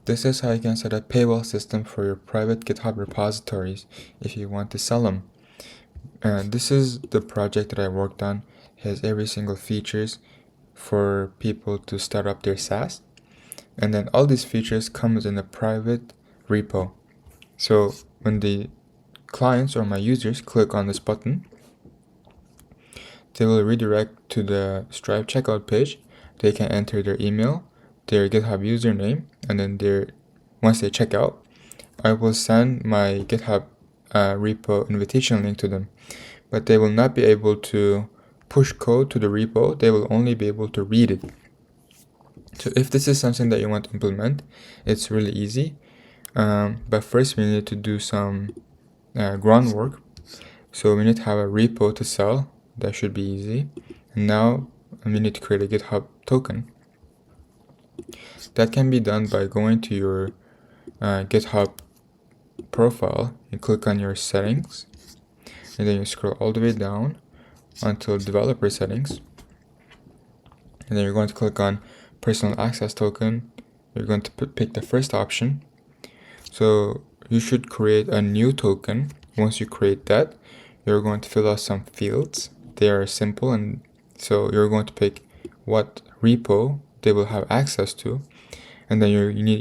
This is how you can set a paywall system for your private GitHub repositories if you want to sell them. This is the project that I worked on. It has every single features for people to start up their SaaS. And then all these features comes in a private repo. So when the clients or my users click on this button, they will redirect to the Stripe checkout page. They can enter their email, their GitHub username, and then once they check out, I will send my GitHub repo invitation link to them. But they will not be able to push code to the repo. They will only be able to read it. So if this is something that you want to implement, it's really easy. But first we need to do some groundwork. So we need to have a repo to sell. That should be easy. And now we need to create a GitHub token. That can be done by going to your GitHub profile. You click on your settings, and then you scroll all the way down until developer settings. And then you're going to click on personal access token. You're going to pick the first option. So you should create a new token. Once you create that, you're going to fill out some fields. They are simple, and so you're going to pick what repo they will have access to, and then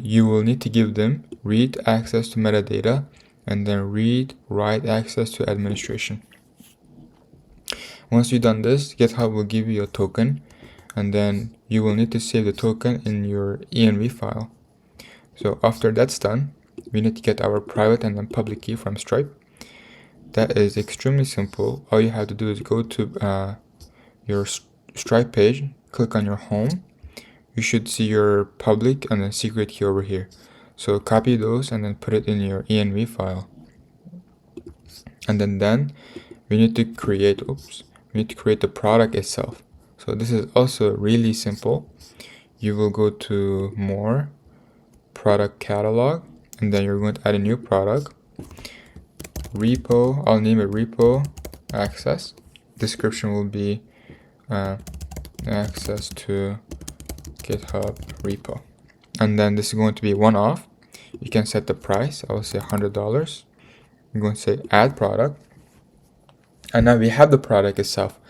you will need to give them read access to metadata, and then read write access to administration. Once you've done this, GitHub will give you a token, and then you will need to save the token in your env file. So after that's done, we need to get our private and then public key from Stripe. That is extremely simple. All you have to do is go to your Stripe page, click on your home. You should see your public and then secret key over here. So copy those and then put it in your env file. And then we need to create the product itself. So this is also really simple. You will go to more, product catalog, and then you're going to add a new product. Repo, I'll name it repo access. Description will be access to GitHub repo. And then this is going to be one-off. You can set the price. I will say $100. I'm going to say add product. And now we have the product itself,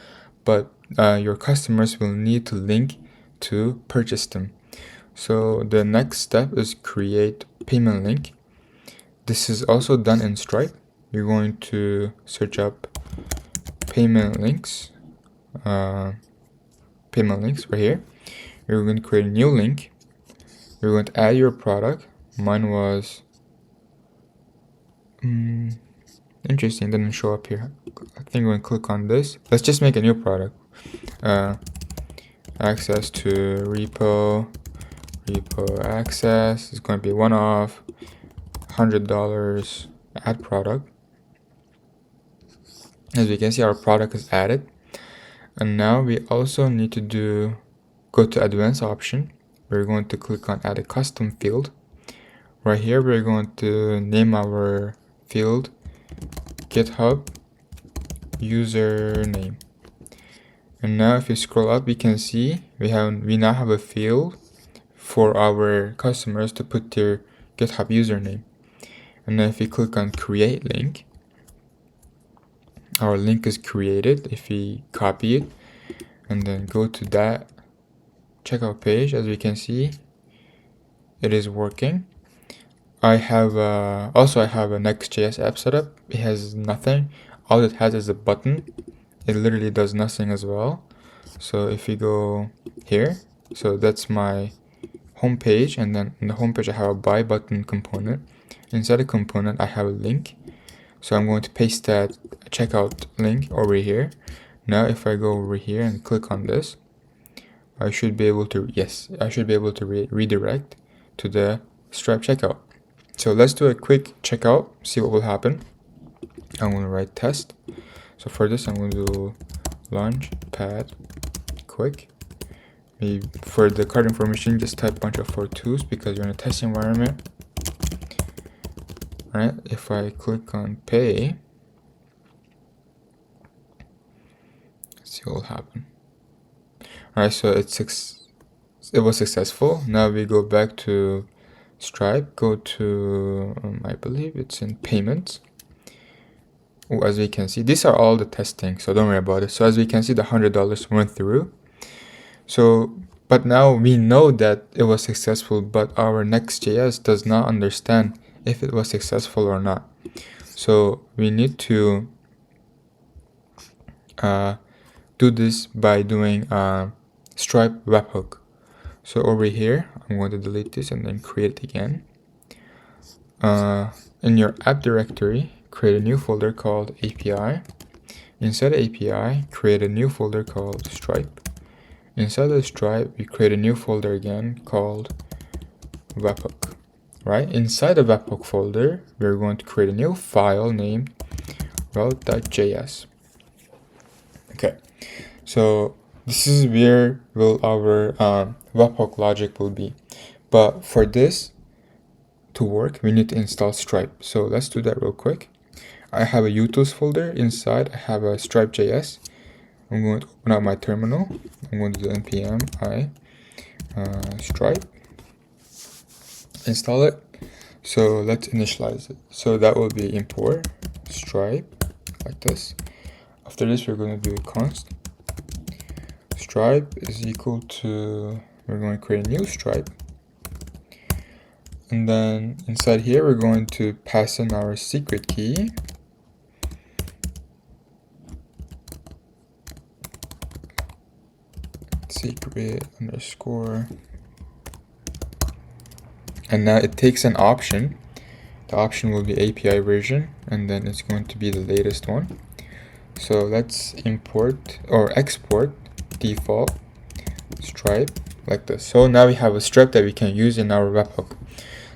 but your customers will need to link to purchase them. So the next step is create payment link. This is also done in Stripe. You're going to search up payment links right here. You're going to create a new link. You're going to add your product. Mine was interesting, didn't show up here. I think we're going to click on this. Let's just make a new product. Access to repo access is going to be one-off, $100, add product. As we can see, our product is added. And now we also need to go to advanced option. We're going to click on add a custom field. Right here, we're going to name our field GitHub username. And now if you scroll up, we can see we now have a field for our customers to put their GitHub username. And then if we click on create link, our link is created. If we copy it and then go to that checkout page, as we can see, it is working. I have a Next.js app setup. It has nothing. All it has is a button. It literally does nothing as well. So if you go here, so that's my home page, and then in the home page I have a buy button component. Inside the component I have a link. So I'm going to paste that checkout link over here. Now if I go over here and click on this, I should be able to redirect to the Stripe checkout. So let's do a quick checkout, see what will happen. I'm going to write test. So for this I'm going to do launchpad quick. Maybe for the card information, just type bunch of 42s because you're in a test environment. Alright, if I click on pay, let's see what will happen. Alright, so it was successful. Now we go back to Stripe, go to, I believe it's in payments. As we can see, these are all the testing, so don't worry about it. So as we can see, the $100 went through. So, but now we know that it was successful, but our Next.js does not understand if it was successful or not. So we need to do this by doing Stripe webhook. So over here, I'm going to delete this and then create it again. In your app directory, create a new folder called API. Inside API, create a new folder called Stripe. Inside the Stripe, we create a new folder again called webhook. Right? Inside the webhook folder, we're going to create a new file named route.js. Okay, so this is where will our webhook logic will be. But for this to work, we need to install Stripe. So let's do that real quick. I have a utils folder. Inside, I have a Stripe.js. I'm going to open up my terminal. I'm going to do npm I Stripe. Install it. So let's initialize it. So that will be import Stripe like this. After this, we're going to do const Stripe is equal to, we're going to create a new Stripe. And then inside here, we're going to pass in our secret key. Secret underscore. And now it takes an option. The option will be API version, and then it's going to be the latest one. So let's import or export default Stripe like this. So now we have a Stripe that we can use in our webhook.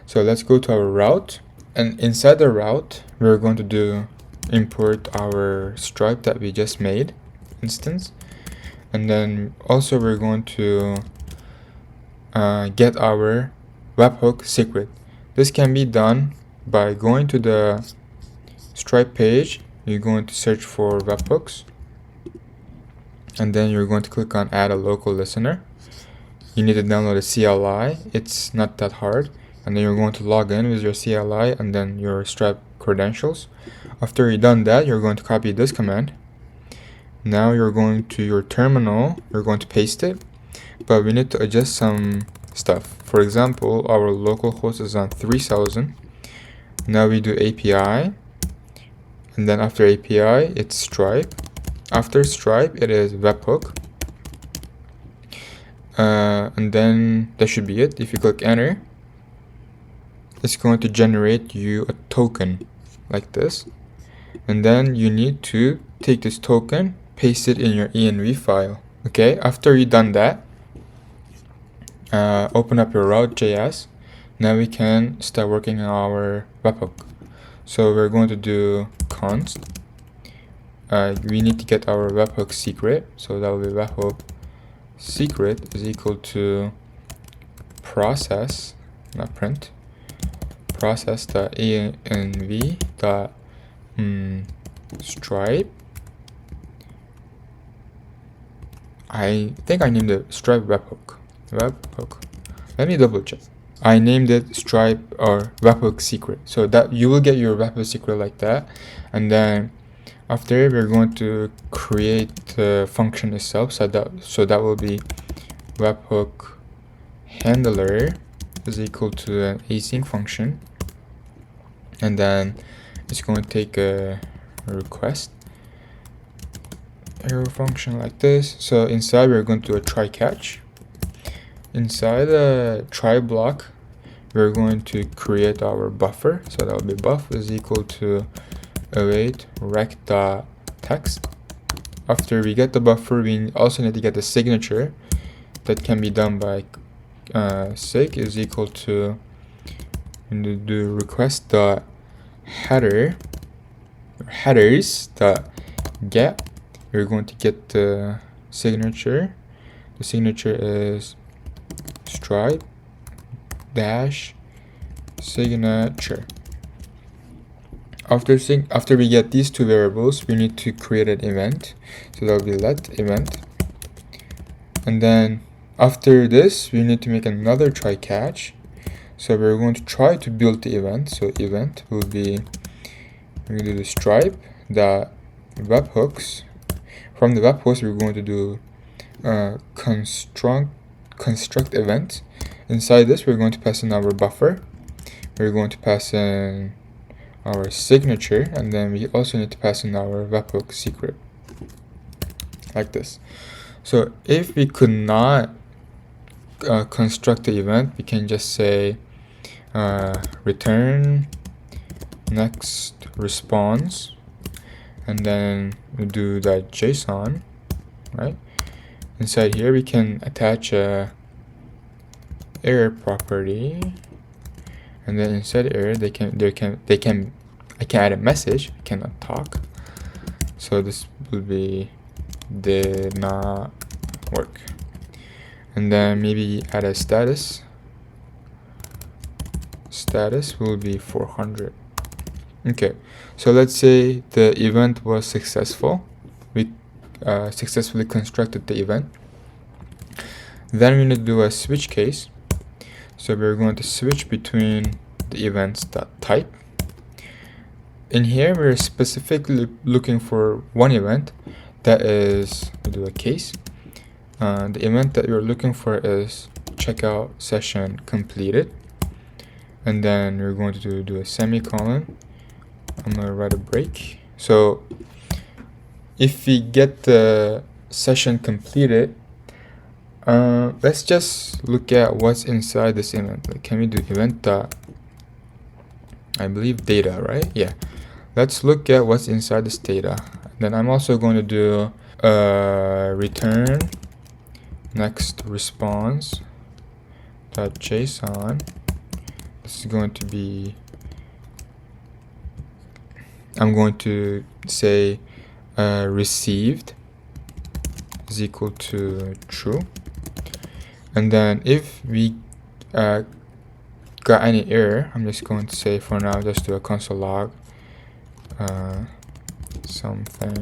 So let's go to our route, and inside the route, we're going to do import our Stripe that we just made instance. And then also we're going to get our webhook secret. This can be done by going to the Stripe page. You're going to search for webhooks, and then you're going to click on add a local listener. You need to download a CLI. It's not that hard. And then you're going to log in with your CLI and then your Stripe credentials. After you've done that, you're going to copy this command. Now you're going to your terminal, you're going to paste it, but we need to adjust some stuff. For example, our local host is on 3000. Now we do API, and then after API, it's Stripe. After Stripe, it is webhook. And then that should be it. If you click enter, it's going to generate you a token like this. And then you need to take this token, paste it in your env file. Okay, after you've done that, open up your route.js. Now we can start working on our webhook. So we're going to do const. We need to get our webhook secret. So that will be webhook secret is equal to process, not print, process.env dot Stripe. I think I named it Stripe webhook. Let me double check. I named it Stripe or webhook secret. So that you will get your webhook secret like that. And then after we're going to create the function itself. So that will be webhook handler is equal to an async function. And then it's going to take a request arrow function like this. So inside we're going to do a try catch. Inside the try block, we're going to create our buffer. So that will be buff is equal to await rec.text. After we get the buffer, we also need to get the signature. That can be done by sig is equal to do request.header headers.get. We're going to get the signature. The signature is Stripe dash signature. After we get these two variables, we need to create an event. So that will be let event. And then after this, we need to make another try catch. So we're going to try to build the event. So event will be, we're going to do the stripe the webhooks. From the webhooks, we're going to do construct event. Inside this, we're going to pass in our buffer. We're going to pass in our signature, and then we also need to pass in our webhook secret, like this. So if we could not construct the event, we can just say return next response, and then we do that JSON, right? Inside here we can attach a error property, and then inside error I can add a message. I cannot talk, so this will be did not work. And then maybe add a status will be 400. Okay, so let's say the event was successful. We successfully constructed the event. Then we need to do a switch case. So we're going to switch between the events.type. In here, we're specifically looking for one event, that is, we do a case. The event that you're looking for is checkout session completed. And then we're going to do a semicolon. I'm going to write a break. So if we get the session completed, let's just look at what's inside this event. Like, can we do event I believe data, right? Yeah. Let's look at what's inside this data. Then I'm also going to do return next response .json. This is going to be, I'm going to say received is equal to true. And then if we got any error, I'm just going to say for now just do a console log something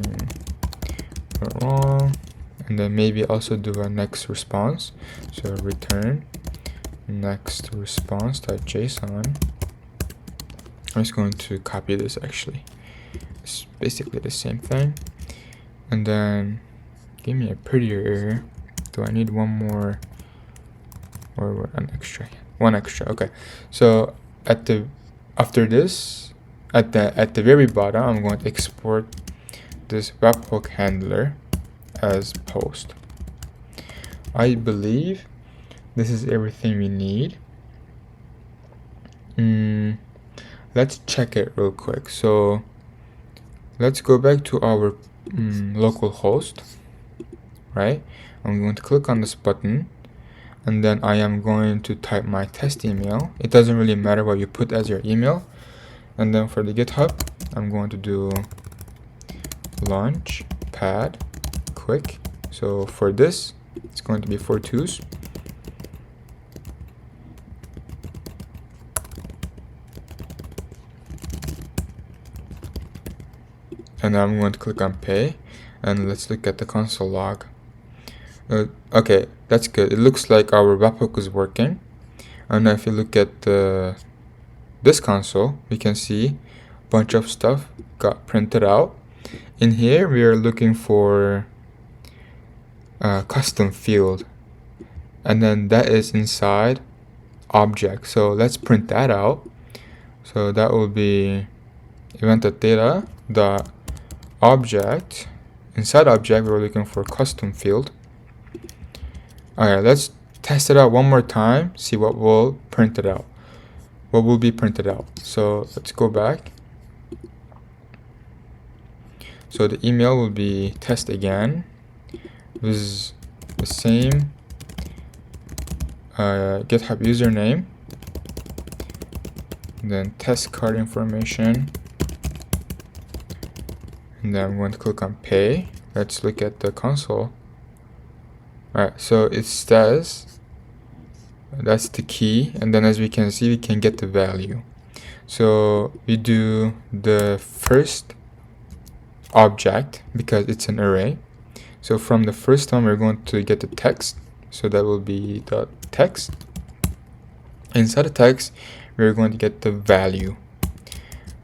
went wrong, and then maybe also do a next response. So return next response.json. I'm just going to copy this. Actually, it's basically the same thing. And then give me a prettier error. Do I need one more or an extra? One extra. Okay. So after this, at the very bottom, I'm going to export this webhook handler as post. I believe this is everything we need. Let's check it real quick. So let's go back to our local host, right? I'm going to click on this button, and then I am going to type my test email. It doesn't really matter what you put as your email. And then for the GitHub, I'm going to do launchpad quick. So for this, it's going to be 4 twos. And I'm going to click on pay, and let's look at the console log. Okay, that's good. It looks like our webhook is working. And if you look at this console, we can see a bunch of stuff got printed out. In here, we are looking for a custom field, and then that is inside object. So let's print that out. So that will be event.data dot object. Inside object, we're looking for custom field. Alright, let's test it out one more time, see what will print it out. What will be printed out. So let's go back. So the email will be test again. This is the same GitHub username. And then test card information. And then I'm going to click on pay. Let's look at the console. Alright, so it says that's the key, and then as we can see, we can get the value. So we do the first object because it's an array. So from the first one, we're going to get the text. So that will be the text. Inside the text, we're going to get the value.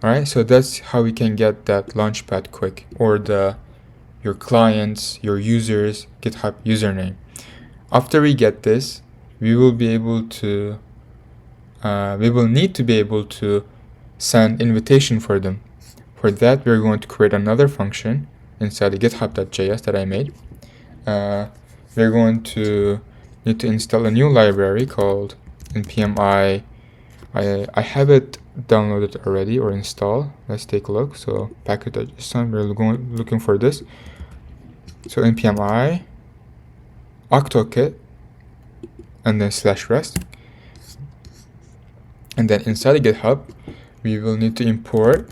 Alright, so that's how we can get that launchpad quick, or your clients, your users, GitHub username. After we get this, we will need to be able to send invitation for them. For that, we're going to create another function inside the github.js that I made. We're going to need to install a new library called npm I have it downloaded already or installed. Let's take a look. So package.json, we're looking for this. So npm I octokit and then /rest. And then inside the GitHub, we will need to import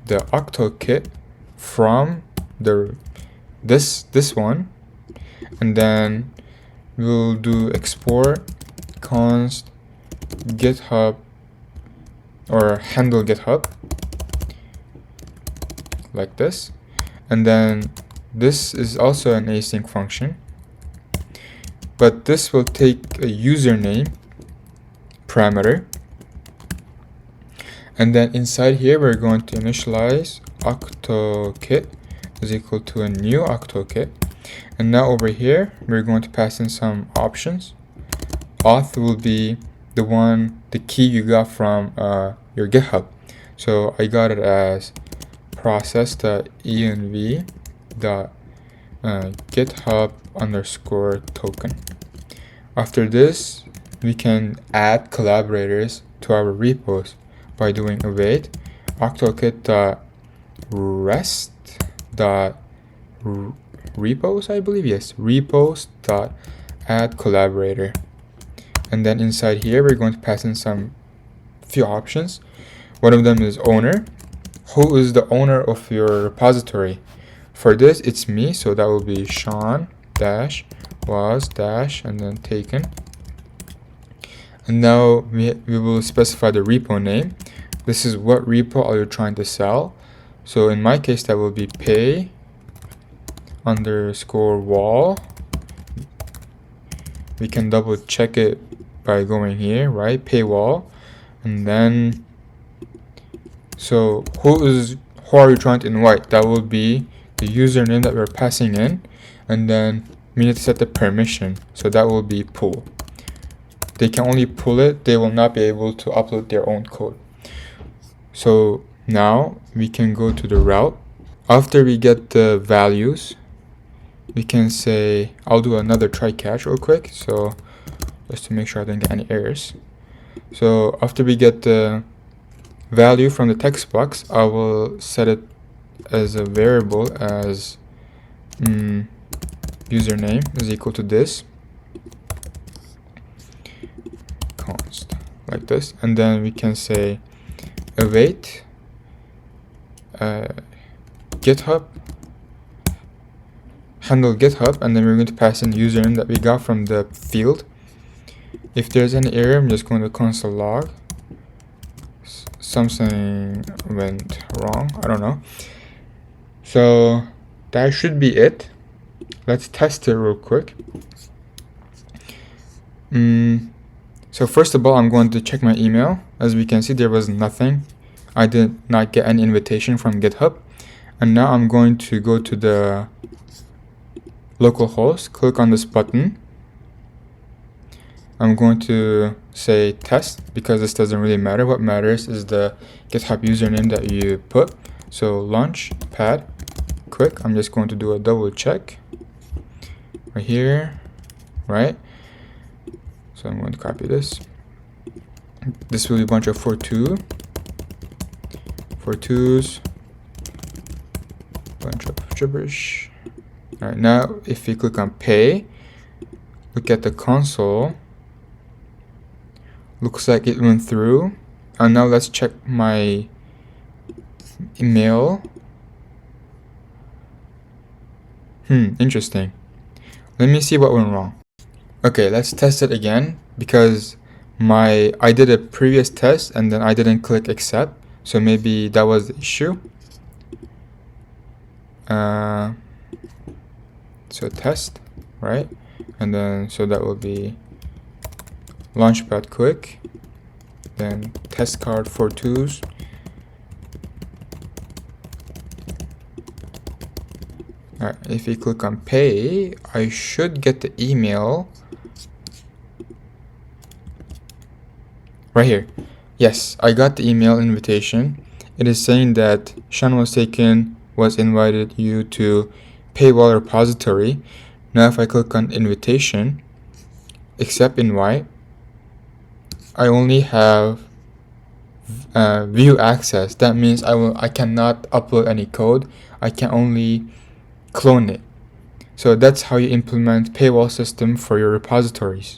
the octokit from this one, and then we'll do export const GitHub or handle GitHub like this. And then this is also an async function, but this will take a username parameter, and then inside here we're going to initialize octokit is equal to a new octokit. And now over here we're going to pass in some options. Auth will be the key you got from your GitHub. So I got it as process.env.github_token. After this, we can add collaborators to our repos by doing await octokit.rest.repos, I believe, yes, repos.add collaborator. And then inside here we're going to pass in some few options. One of them is owner. Who is the owner of your repository? For this, it's me, so that will be Sean dash was dash and then taken. And now we will specify the repo name. This is what repo are you trying to sell. So in my case, that will be pay_wall. We can double check it by going here, right? Paywall. And then, so who are you trying to invite? That will be the username that we're passing in. And then we need to set the permission. So that will be pull. They can only pull it. They will not be able to upload their own code. So now we can go to the route. After we get the values, we can say, I'll do another try catch real quick, so just to make sure I don't get any errors. So after we get the value from the text box, I will set it as a variable as username is equal to this const, like this. And then we can say await GitHub handle GitHub, and then we're going to pass in the username that we got from the field. If there's any error, I'm just going to console log. Something went wrong, I don't know. So that should be it. Let's test it real quick. So first of all, I'm going to check my email. As we can see, there was nothing. I did not get any invitation from GitHub. And now I'm going to go to the localhost, click on this button. I'm going to say test because this doesn't really matter. What matters is the GitHub username that you put. So launchpad quick. I'm just going to do a double check right here, right? So I'm going to copy this. This will be a bunch of for twos, bunch of gibberish. All right, now if you click on pay, look at the console. Looks like it went through. And now let's check my email. Interesting. Let me see what went wrong. Okay, let's test it again because I did a previous test and then I didn't click accept, so maybe that was the issue. So test, right? And then so that will be Launchpad quick, then test card for twos. Alright, if you click on pay, I should get the email right here. Yes, I got the email invitation. It is saying that Sean was invited you to paywall repository. Now if I click on invitation, accept invite, I only have view access. That means I cannot upload any code. I can only clone it. So that's how you implement paywall system for your repositories.